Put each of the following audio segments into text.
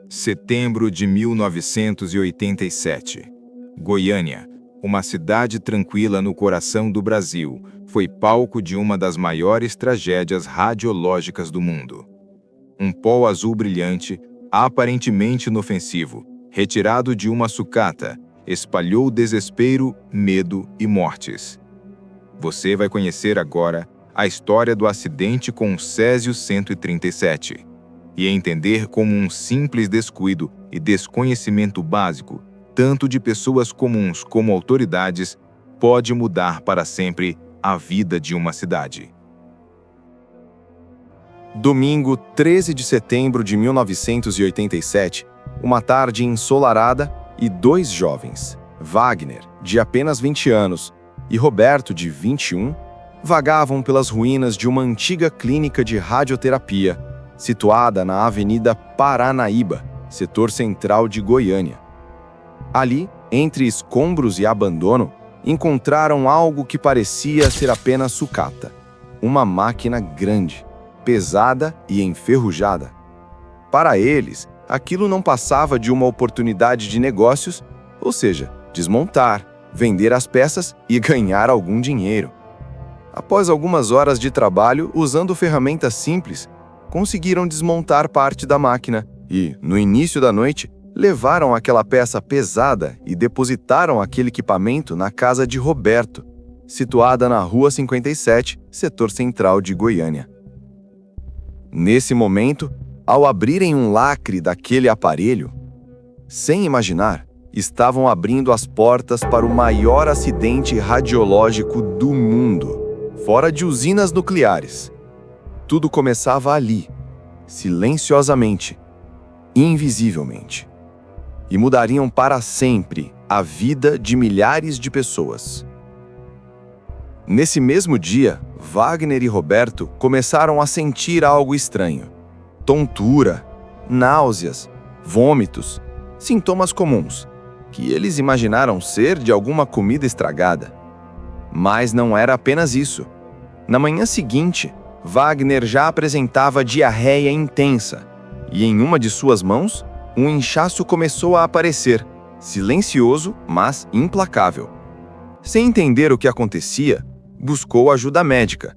Setembro de 1987. Goiânia, uma cidade tranquila no coração do Brasil, foi palco de uma das maiores tragédias radiológicas do mundo. Um pó azul brilhante, aparentemente inofensivo, retirado de uma sucata, espalhou desespero, medo e mortes. Você vai conhecer agora a história do acidente com o Césio 137 e entender como um simples descuido e desconhecimento básico, tanto de pessoas comuns como autoridades, pode mudar para sempre a vida de uma cidade. Domingo, 13 de setembro de 1987, uma tarde ensolarada e dois jovens, Wagner, de apenas 20 anos, e Roberto, de 21, vagavam pelas ruínas de uma antiga clínica de radioterapia, situada na Avenida Paranaíba, setor central de Goiânia. Ali, entre escombros e abandono, encontraram algo que parecia ser apenas sucata, uma máquina grande, pesada e enferrujada. Para eles, aquilo não passava de uma oportunidade de negócios, ou seja, desmontar, vender as peças e ganhar algum dinheiro. Após algumas horas de trabalho usando ferramentas simples, conseguiram desmontar parte da máquina e, no início da noite, levaram aquela peça pesada e depositaram aquele equipamento na casa de Roberto, situada na Rua 57, setor central de Goiânia. Nesse momento, ao abrirem um lacre daquele aparelho, sem imaginar, estavam abrindo as portas para o maior acidente radiológico do mundo, fora de usinas nucleares. Tudo começava ali, silenciosamente, invisivelmente, e mudariam para sempre a vida de milhares de pessoas. Nesse mesmo dia, Wagner e Roberto começaram a sentir algo estranho. Tontura, náuseas, vômitos, sintomas comuns, que eles imaginaram ser de alguma comida estragada. Mas não era apenas isso. Na manhã seguinte, Wagner já apresentava diarreia intensa, e em uma de suas mãos, um inchaço começou a aparecer, silencioso, mas implacável. Sem entender o que acontecia, buscou ajuda médica.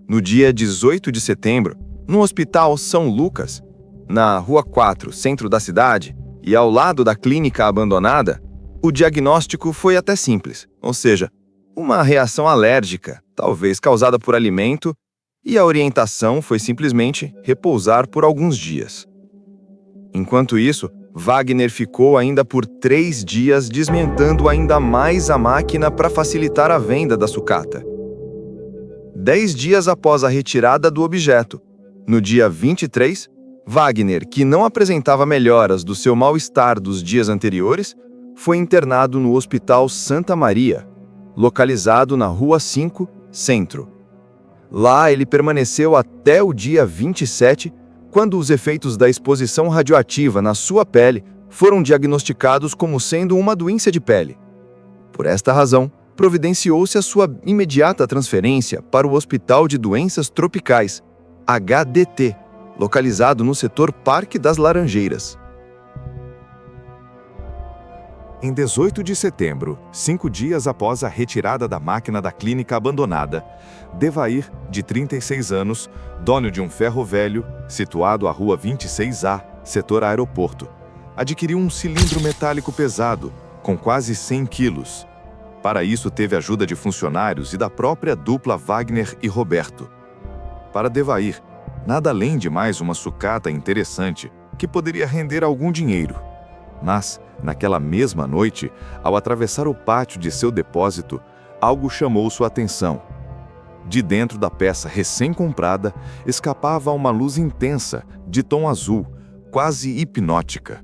No dia 18 de setembro, no Hospital São Lucas, na Rua 4, centro da cidade, e ao lado da clínica abandonada, o diagnóstico foi até simples, ou seja, uma reação alérgica, talvez causada por alimento, e a orientação foi simplesmente repousar por alguns dias. Enquanto isso, Wagner ficou ainda por 3 dias desmontando ainda mais a máquina para facilitar a venda da sucata. 10 dias após a retirada do objeto, no dia 23, Wagner, que não apresentava melhoras do seu mal-estar dos dias anteriores, foi internado no Hospital Santa Maria, localizado na Rua 5, Centro. Lá ele permaneceu até o dia 27, quando os efeitos da exposição radioativa na sua pele foram diagnosticados como sendo uma doença de pele. Por esta razão, providenciou-se a sua imediata transferência para o Hospital de Doenças Tropicais, HDT, localizado no setor Parque das Laranjeiras. Em 18 de setembro, 5 dias após a retirada da máquina da clínica abandonada, Devair, de 36 anos, dono de um ferro velho, situado à Rua 26A, setor aeroporto, adquiriu um cilindro metálico pesado, com quase 100 quilos. Para isso teve ajuda de funcionários e da própria dupla Wagner e Roberto. Para Devair, nada além de mais uma sucata interessante, que poderia render algum dinheiro. Mas, naquela mesma noite, ao atravessar o pátio de seu depósito, algo chamou sua atenção. De dentro da peça recém-comprada, escapava uma luz intensa, de tom azul, quase hipnótica.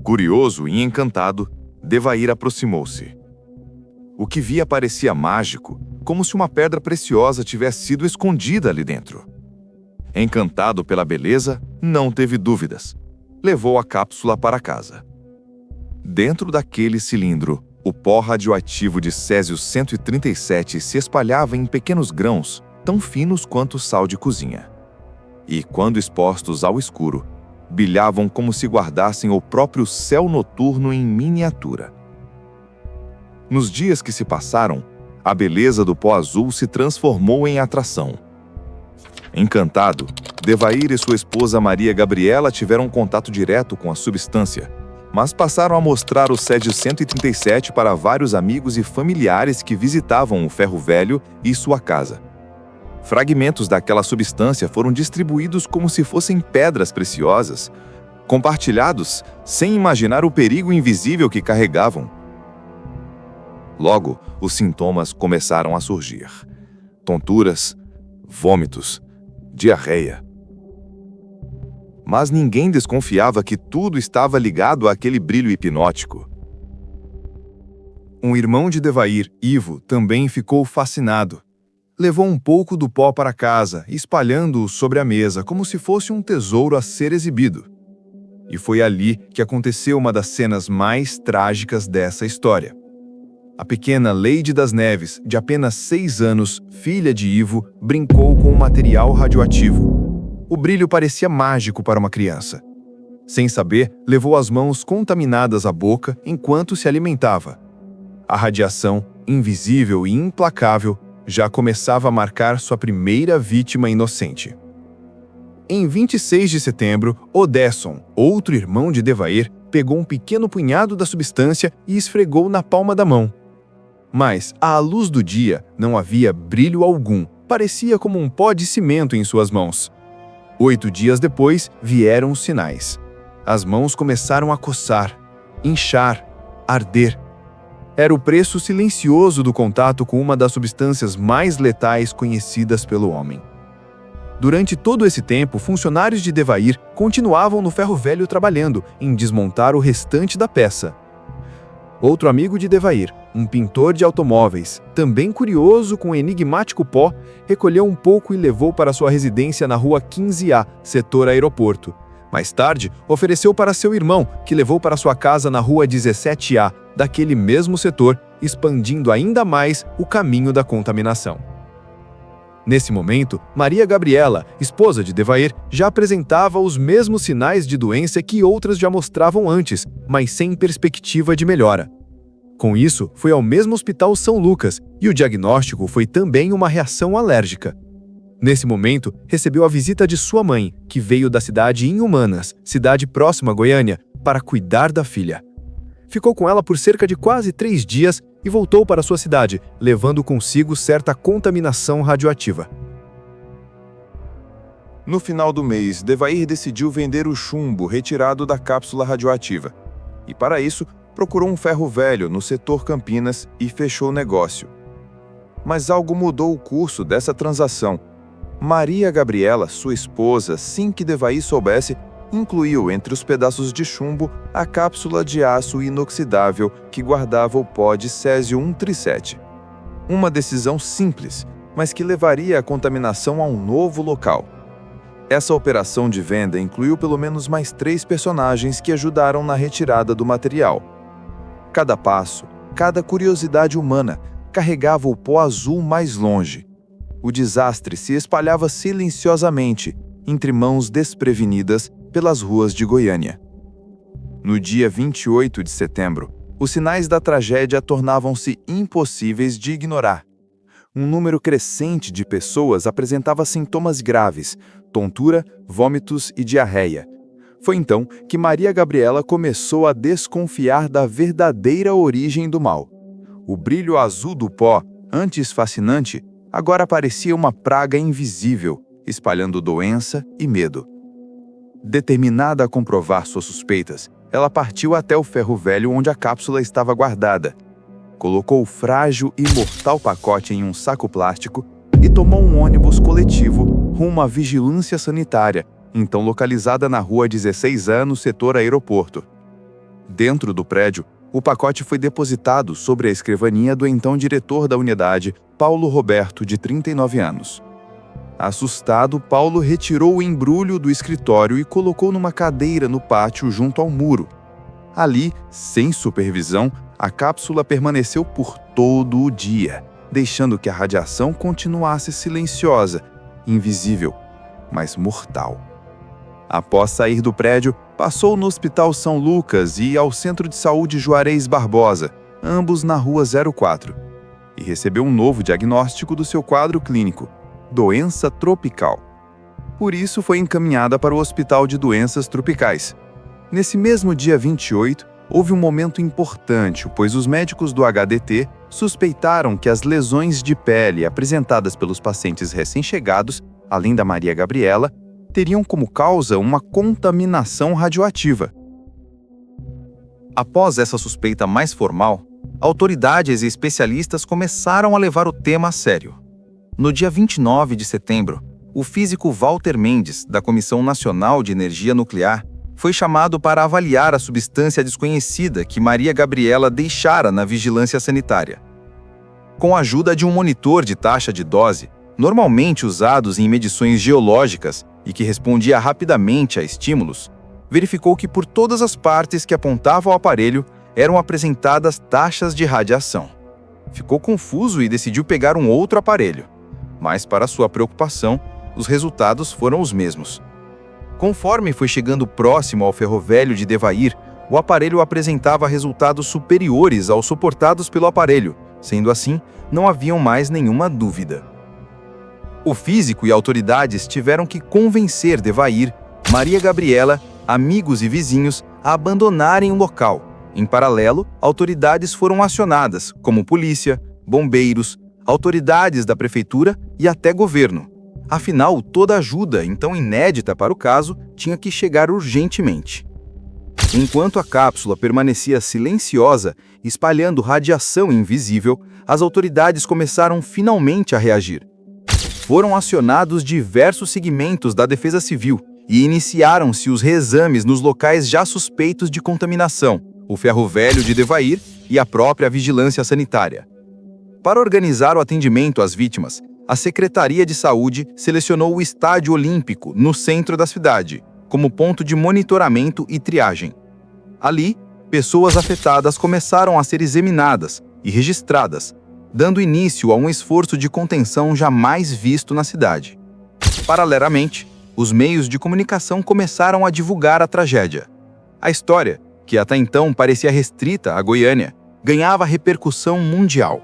Curioso e encantado, Devair aproximou-se. O que via parecia mágico, como se uma pedra preciosa tivesse sido escondida ali dentro. Encantado pela beleza, não teve dúvidas. Levou a cápsula para casa. Dentro daquele cilindro, o pó radioativo de Césio 137 se espalhava em pequenos grãos, tão finos quanto sal de cozinha. E, quando expostos ao escuro, brilhavam como se guardassem o próprio céu noturno em miniatura. Nos dias que se passaram, a beleza do pó azul se transformou em atração. Encantado, Devair e sua esposa Maria Gabriela tiveram contato direto com a substância, mas passaram a mostrar o Césio 137 para vários amigos e familiares que visitavam o ferro velho e sua casa. Fragmentos daquela substância foram distribuídos como se fossem pedras preciosas, compartilhados sem imaginar o perigo invisível que carregavam. Logo, os sintomas começaram a surgir: tonturas, vômitos, diarreia. Mas ninguém desconfiava que tudo estava ligado àquele brilho hipnótico. Um irmão de Devair, Ivo, também ficou fascinado. Levou um pouco do pó para casa, espalhando-o sobre a mesa como se fosse um tesouro a ser exibido. E foi ali que aconteceu uma das cenas mais trágicas dessa história. A pequena Leide das Neves, de apenas 6 anos, filha de Ivo, brincou com um material radioativo. O brilho parecia mágico para uma criança. Sem saber, levou as mãos contaminadas à boca enquanto se alimentava. A radiação, invisível e implacável, já começava a marcar sua primeira vítima inocente. Em 26 de setembro, Odesson, outro irmão de Devair, pegou um pequeno punhado da substância e esfregou na palma da mão. Mas, à luz do dia, não havia brilho algum. Parecia como um pó de cimento em suas mãos. 8 dias depois, vieram os sinais. As mãos começaram a coçar, inchar, arder. Era o preço silencioso do contato com uma das substâncias mais letais conhecidas pelo homem. Durante todo esse tempo, funcionários de Devair continuavam no ferro velho trabalhando em desmontar o restante da peça. Outro amigo de Devair, um pintor de automóveis, também curioso com o enigmático pó, recolheu um pouco e levou para sua residência na rua 15A, setor aeroporto. Mais tarde, ofereceu para seu irmão, que levou para sua casa na rua 17A, daquele mesmo setor, expandindo ainda mais o caminho da contaminação. Nesse momento, Maria Gabriela, esposa de Devair, já apresentava os mesmos sinais de doença que outras já mostravam antes, mas sem perspectiva de melhora. Com isso, foi ao mesmo Hospital São Lucas e o diagnóstico foi também uma reação alérgica. Nesse momento, recebeu a visita de sua mãe, que veio da cidade Inhumanas, cidade próxima a Goiânia, para cuidar da filha. Ficou com ela por cerca de quase 3 dias e voltou para sua cidade, levando consigo certa contaminação radioativa. No final do mês, Devair decidiu vender o chumbo retirado da cápsula radioativa. E para isso, procurou um ferro velho no setor Campinas e fechou o negócio. Mas algo mudou o curso dessa transação. Maria Gabriela, sua esposa, sem que Devair soubesse, incluiu entre os pedaços de chumbo a cápsula de aço inoxidável que guardava o pó de Césio 137. Uma decisão simples, mas que levaria a contaminação a um novo local. Essa operação de venda incluiu pelo menos mais 3 personagens que ajudaram na retirada do material. Cada passo, cada curiosidade humana, carregava o pó azul mais longe. O desastre se espalhava silenciosamente, entre mãos desprevenidas, pelas ruas de Goiânia. No dia 28 de setembro, os sinais da tragédia tornavam-se impossíveis de ignorar. Um número crescente de pessoas apresentava sintomas graves, tontura, vômitos e diarreia. Foi então que Maria Gabriela começou a desconfiar da verdadeira origem do mal. O brilho azul do pó, antes fascinante, agora parecia uma praga invisível, espalhando doença e medo. Determinada a comprovar suas suspeitas, ela partiu até o ferro velho onde a cápsula estava guardada. Colocou o frágil e mortal pacote em um saco plástico e tomou um ônibus coletivo rumo à vigilância sanitária, então localizada na rua 16A, no setor aeroporto. Dentro do prédio, o pacote foi depositado sobre a escrivaninha do então diretor da unidade, Paulo Roberto, de 39 anos. Assustado, Paulo retirou o embrulho do escritório e colocou numa cadeira no pátio junto ao muro. Ali, sem supervisão, a cápsula permaneceu por todo o dia, deixando que a radiação continuasse silenciosa, invisível, mas mortal. Após sair do prédio, passou no Hospital São Lucas e ao Centro de Saúde Juarez Barbosa, ambos na Rua 04, e recebeu um novo diagnóstico do seu quadro clínico, doença tropical. Por isso foi encaminhada para o Hospital de Doenças Tropicais. Nesse mesmo dia 28, houve um momento importante, pois os médicos do HDT suspeitaram que as lesões de pele apresentadas pelos pacientes recém-chegados, além da Maria Gabriela, teriam como causa uma contaminação radioativa. Após essa suspeita mais formal, autoridades e especialistas começaram a levar o tema a sério. No dia 29 de setembro, o físico Walter Mendes, da Comissão Nacional de Energia Nuclear, foi chamado para avaliar a substância desconhecida que Maria Gabriela deixara na vigilância sanitária. Com a ajuda de um monitor de taxa de dose, normalmente usados em medições geológicas e que respondia rapidamente a estímulos, verificou que por todas as partes que apontavam ao aparelho eram apresentadas taxas de radiação. Ficou confuso e decidiu pegar um outro aparelho, mas para sua preocupação, os resultados foram os mesmos. Conforme foi chegando próximo ao ferrovelho de Devair, o aparelho apresentava resultados superiores aos suportados pelo aparelho. Sendo assim, não haviam mais nenhuma dúvida. O físico e autoridades tiveram que convencer Devair, Maria Gabriela, amigos e vizinhos a abandonarem o local. Em paralelo, autoridades foram acionadas, como polícia, bombeiros, autoridades da prefeitura e até governo. Afinal, toda ajuda, então inédita para o caso, tinha que chegar urgentemente. Enquanto a cápsula permanecia silenciosa, espalhando radiação invisível, as autoridades começaram finalmente a reagir. Foram acionados diversos segmentos da Defesa Civil e iniciaram-se os reexames nos locais já suspeitos de contaminação, o ferrovelho de Devair e a própria vigilância sanitária. Para organizar o atendimento às vítimas, a Secretaria de Saúde selecionou o Estádio Olímpico, no centro da cidade, como ponto de monitoramento e triagem. Ali, pessoas afetadas começaram a ser examinadas e registradas, dando início a um esforço de contenção jamais visto na cidade. Paralelamente, os meios de comunicação começaram a divulgar a tragédia. A história, que até então parecia restrita à Goiânia, ganhava repercussão mundial.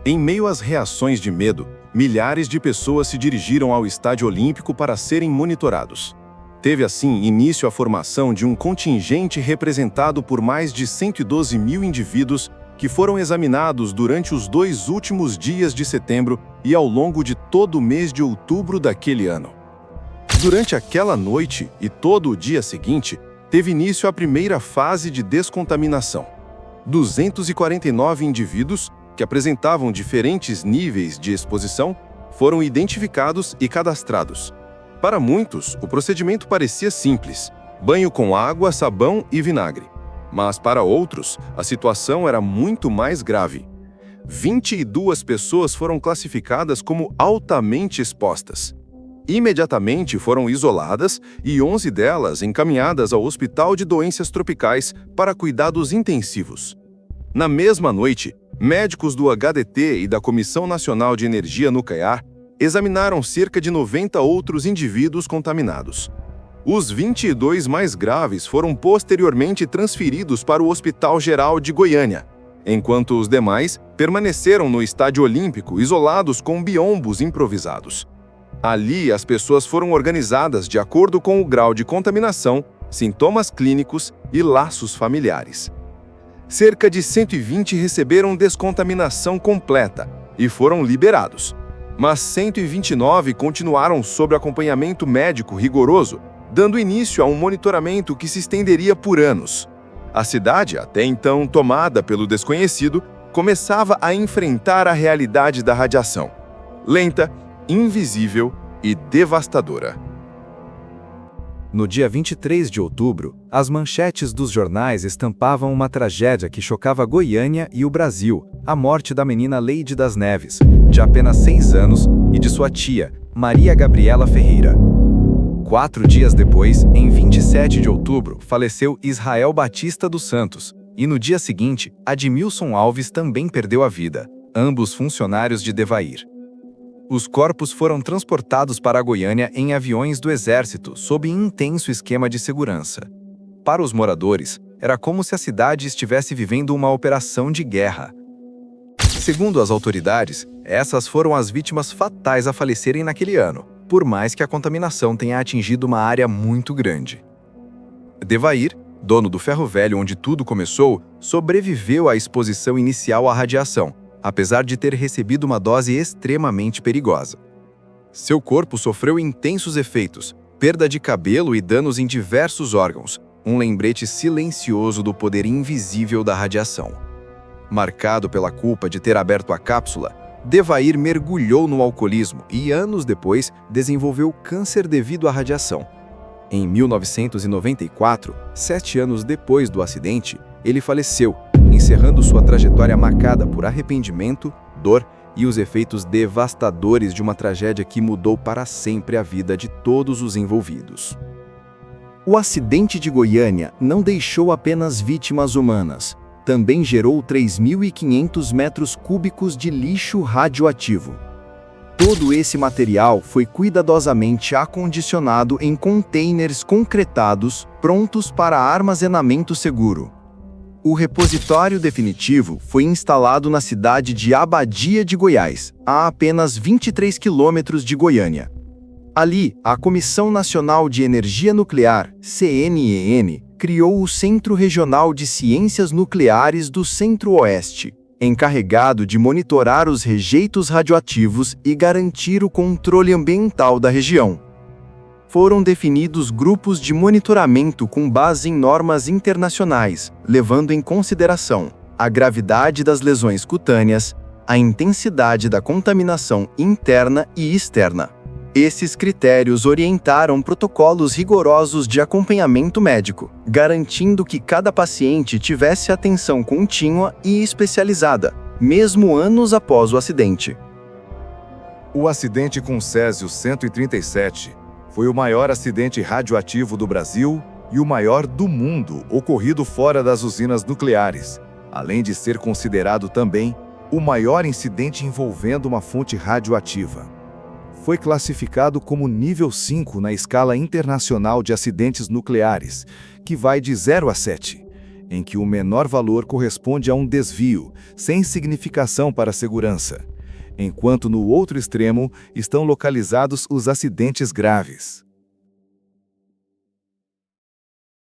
Em meio às reações de medo, milhares de pessoas se dirigiram ao Estádio Olímpico para serem monitorados. Teve assim início a formação de um contingente representado por mais de 112 mil indivíduos que foram examinados durante os 2 últimos dias de setembro e ao longo de todo o mês de outubro daquele ano. Durante aquela noite e todo o dia seguinte, teve início a primeira fase de descontaminação. 249 indivíduos, que apresentavam diferentes níveis de exposição, foram identificados e cadastrados. Para muitos, o procedimento parecia simples: banho com água, sabão e vinagre. Mas para outros, a situação era muito mais grave. 22 pessoas foram classificadas como altamente expostas. Imediatamente foram isoladas e 11 delas encaminhadas ao Hospital de Doenças Tropicais para cuidados intensivos. Na mesma noite, médicos do HDT e da Comissão Nacional de Energia Nuclear examinaram cerca de 90 outros indivíduos contaminados. Os 22 mais graves foram posteriormente transferidos para o Hospital Geral de Goiânia, enquanto os demais permaneceram no Estádio Olímpico isolados com biombos improvisados. Ali, as pessoas foram organizadas de acordo com o grau de contaminação, sintomas clínicos e laços familiares. Cerca de 120 receberam descontaminação completa e foram liberados, mas 129 continuaram sob acompanhamento médico rigoroso, dando início a um monitoramento que se estenderia por anos. A cidade, até então tomada pelo desconhecido, começava a enfrentar a realidade da radiação, lenta, invisível e devastadora. No dia 23 de outubro, as manchetes dos jornais estampavam uma tragédia que chocava Goiânia e o Brasil: a morte da menina Leide das Neves, de apenas 6 anos, e de sua tia, Maria Gabriela Ferreira. 4 dias depois, em 27 de outubro, faleceu Israel Batista dos Santos, e no dia seguinte, Admilson Alves também perdeu a vida, ambos funcionários de Devair. Os corpos foram transportados para Goiânia em aviões do Exército, sob intenso esquema de segurança. Para os moradores, era como se a cidade estivesse vivendo uma operação de guerra. Segundo as autoridades, essas foram as vítimas fatais a falecerem naquele ano, por mais que a contaminação tenha atingido uma área muito grande. Devair, dono do ferro velho onde tudo começou, sobreviveu à exposição inicial à radiação, apesar de ter recebido uma dose extremamente perigosa. Seu corpo sofreu intensos efeitos, perda de cabelo e danos em diversos órgãos, um lembrete silencioso do poder invisível da radiação. Marcado pela culpa de ter aberto a cápsula, Devair mergulhou no alcoolismo e, anos depois, desenvolveu câncer devido à radiação. Em 1994, 7 anos depois do acidente, ele faleceu, encerrando sua trajetória marcada por arrependimento, dor e os efeitos devastadores de uma tragédia que mudou para sempre a vida de todos os envolvidos. O acidente de Goiânia não deixou apenas vítimas humanas, também gerou 3.500 metros cúbicos de lixo radioativo. Todo esse material foi cuidadosamente acondicionado em containers concretados, prontos para armazenamento seguro. O repositório definitivo foi instalado na cidade de Abadia de Goiás, a apenas 23 quilômetros de Goiânia. Ali, a Comissão Nacional de Energia Nuclear, CNEN, criou o Centro Regional de Ciências Nucleares do Centro-Oeste, encarregado de monitorar os rejeitos radioativos e garantir o controle ambiental da região. Foram definidos grupos de monitoramento com base em normas internacionais, levando em consideração a gravidade das lesões cutâneas, a intensidade da contaminação interna e externa. Esses critérios orientaram protocolos rigorosos de acompanhamento médico, garantindo que cada paciente tivesse atenção contínua e especializada, mesmo anos após o acidente. O acidente com Césio 137 foi o maior acidente radioativo do Brasil e o maior do mundo ocorrido fora das usinas nucleares, além de ser considerado também o maior incidente envolvendo uma fonte radioativa. Foi classificado como nível 5 na escala internacional de acidentes nucleares, que vai de 0 a 7, em que o menor valor corresponde a um desvio, sem significação para a segurança, enquanto no outro extremo estão localizados os acidentes graves.